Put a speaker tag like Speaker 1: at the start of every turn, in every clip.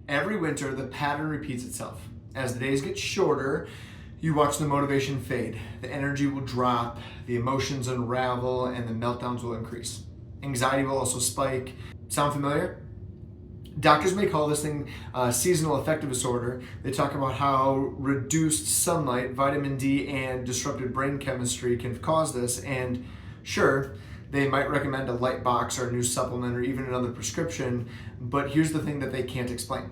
Speaker 1: Every winter, the pattern repeats itself. As the days get shorter, you watch the motivation fade. The energy will drop, the emotions unravel, and the meltdowns will increase. Anxiety will also spike. Sound familiar? Doctors may call this thing seasonal affective disorder. They talk about how reduced sunlight, vitamin D, and disrupted brain chemistry can cause this. And sure, they might recommend a light box or a new supplement or even another prescription, but here's the thing that they can't explain.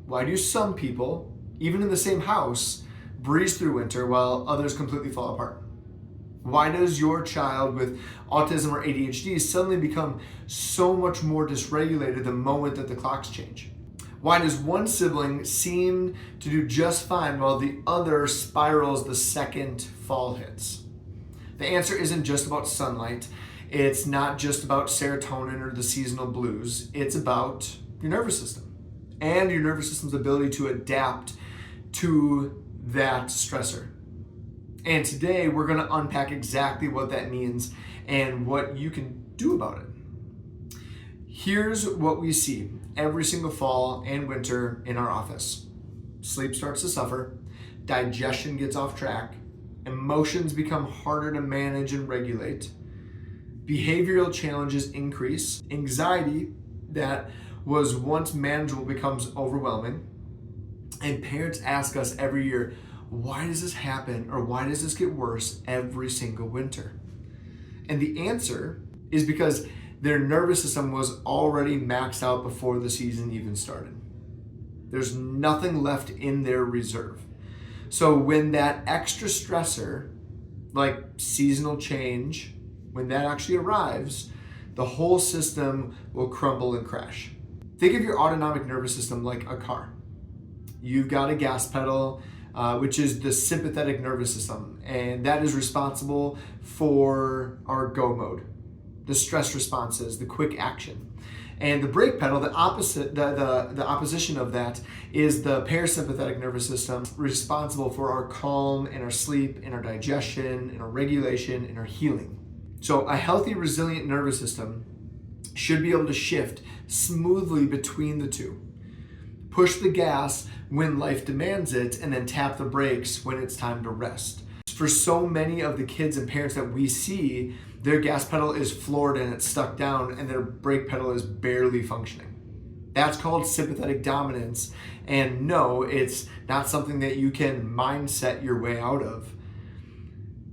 Speaker 1: Why do some people, even in the same house, breeze through winter while others completely fall apart? Why does your child with autism or ADHD suddenly become so much more dysregulated the moment that the clocks change? Why does one sibling seem to do just fine while the other spirals the second fall hits? The answer isn't just about sunlight. It's not just about serotonin or the seasonal blues. It's about your nervous system and your nervous system's ability to adapt to that stressor. And today we're going to unpack exactly what that means and what you can do about it. Here's what we see every single fall and winter in our office. Sleep starts to suffer, digestion gets off track, emotions become harder to manage and regulate, behavioral challenges increase, anxiety that was once manageable becomes overwhelming, and parents ask us every year, why does this happen or why does this get worse every single winter? And the answer is because their nervous system was already maxed out before the season even started. There's nothing left in their reserve. So when that extra stressor, like seasonal change, when that actually arrives, the whole system will crumble and crash. Think of your autonomic nervous system like a car. You've got a gas pedal, which is the sympathetic nervous system, and that is responsible for our go mode, the stress responses, the quick action. And the brake pedal, the opposition of that is the parasympathetic nervous system, responsible for our calm and our sleep and our digestion and our regulation and our healing. So a healthy, resilient nervous system should be able to shift smoothly between the two. Push the gas when life demands it, and then tap the brakes when it's time to rest. For so many of the kids and parents that we see, their gas pedal is floored and it's stuck down, and their brake pedal is barely functioning. That's called sympathetic dominance. And no, it's not something that you can mindset your way out of.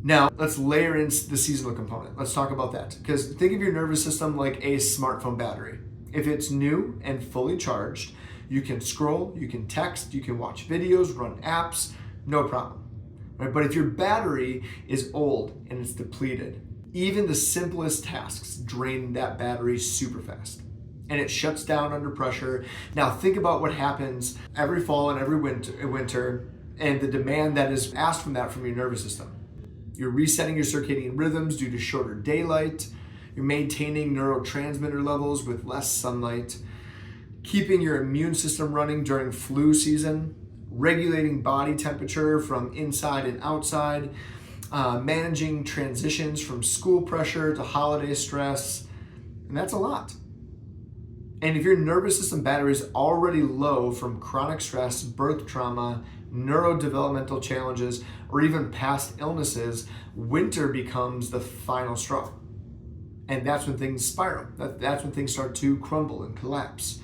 Speaker 1: Now, let's layer in the seasonal component. Let's talk about that. Because think of your nervous system like a smartphone battery. If it's new and fully charged, you can scroll, you can text, you can watch videos, run apps, no problem. Right? But if your battery is old and it's depleted, even the simplest tasks drain that battery super fast. And it shuts down under pressure. Now think about what happens every fall and every winter and the demand that is asked from your nervous system. You're resetting your circadian rhythms due to shorter daylight. You're maintaining neurotransmitter levels with less sunlight, keeping your immune system running during flu season, regulating body temperature from inside and outside, managing transitions from school pressure to holiday stress, and that's a lot. And if your nervous system battery is already low from chronic stress, birth trauma, neurodevelopmental challenges, or even past illnesses, winter becomes the final straw. And that's when things spiral. That's when things start to crumble and collapse.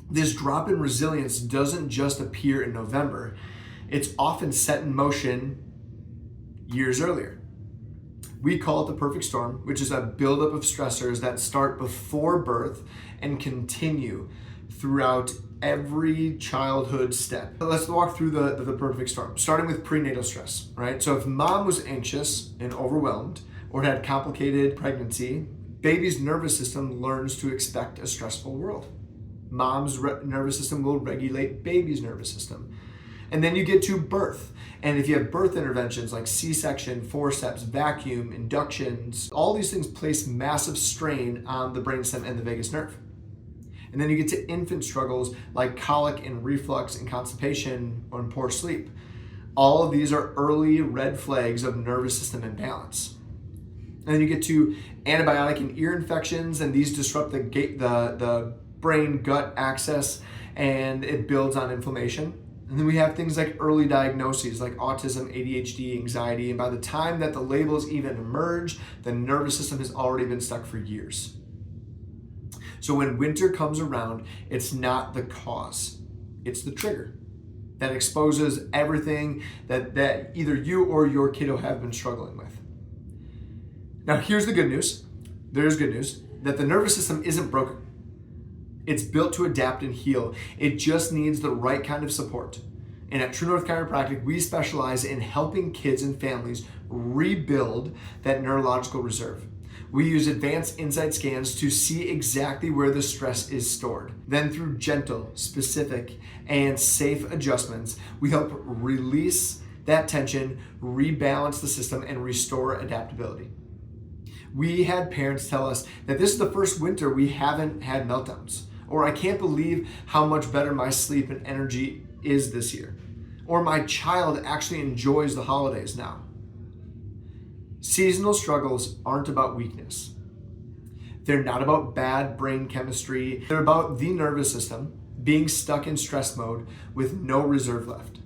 Speaker 1: This drop in resilience doesn't just appear in November. It's often set in motion years earlier. We call it the perfect storm, which is a buildup of stressors that start before birth and continue throughout every childhood step. Let's walk through the perfect storm, starting with prenatal stress, right? So if mom was anxious and overwhelmed or had complicated pregnancy, baby's nervous system learns to expect a stressful world. Mom's nervous system will regulate baby's nervous system. And then you get to birth. And if you have birth interventions like C-section, forceps, vacuum, inductions, all these things place massive strain on the brainstem and the vagus nerve. And then you get to infant struggles like colic and reflux and constipation and poor sleep. All of these are early red flags of nervous system imbalance. And then you get to antibiotic and ear infections, and these disrupt the brain gut axis, and it builds on inflammation. And then we have things like early diagnoses like autism, ADHD, anxiety, and by the time that the labels even emerge, the nervous system has already been stuck for years. So when winter comes around, it's not the cause, it's the trigger that exposes everything that either you or your kiddo have been struggling with. Now here's the good news. There's good news that the nervous system isn't broken. It's built to adapt and heal. It just needs the right kind of support. And at True North Chiropractic, we specialize in helping kids and families rebuild that neurological reserve. We use advanced insight scans to see exactly where the stress is stored. Then through gentle, specific, and safe adjustments, we help release that tension, rebalance the system, and restore adaptability. We had parents tell us that this is the first winter we haven't had meltdowns, or I can't believe how much better my sleep and energy is this year, or my child actually enjoys the holidays now. Seasonal struggles aren't about weakness. They're not about bad brain chemistry. They're about the nervous system being stuck in stress mode with no reserve left.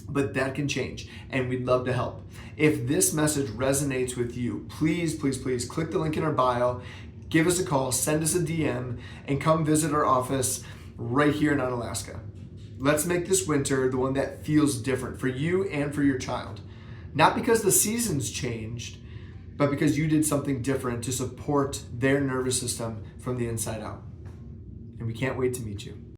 Speaker 1: But that can change, and we'd love to help. If this message resonates with you, please click the link in our bio, give us a call, send us a DM, and come visit our office right here in Unalaska. Let's make this winter the one that feels different for you and for your child. Not because the seasons changed, but because you did something different to support their nervous system from the inside out. And we can't wait to meet you.